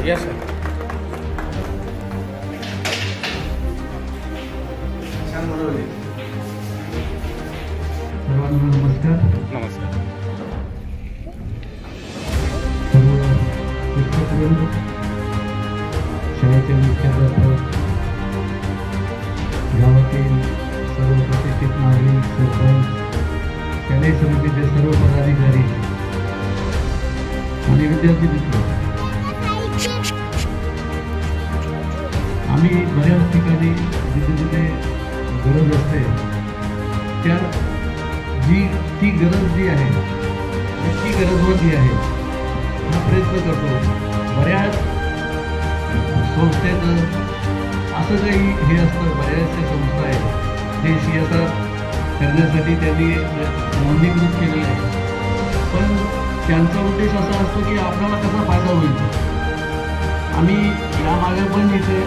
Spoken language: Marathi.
Yes sir. सर्वांना नमस्कार. नमस्कार. सर्व शिक्षकवृंद, शाळेचे मुख्याध्यापक, गावातील सर्व प्रतिष्ठित नागरिक, सरपंच, शालेय समितीचे सर्व पदाधिकारी आणि विद्यार्थी मित्र, आम्ही बऱ्याच ठिकाणी जिथे जिथे गरज असते त्या ती गरज जी आहे ती गरजवरती आहे हा प्रयत्न करतो. बऱ्याच संस्थेचं असं काही हे असतं, बऱ्याचशा संस्था आहेत जे CSR करण्यासाठी त्यांनी नोंदणीकृत केलेलं आहे, पण त्यांचा उद्देश असा असतो की आपल्याला कसा फायदा होईल. आम्ही यामागे पण इथे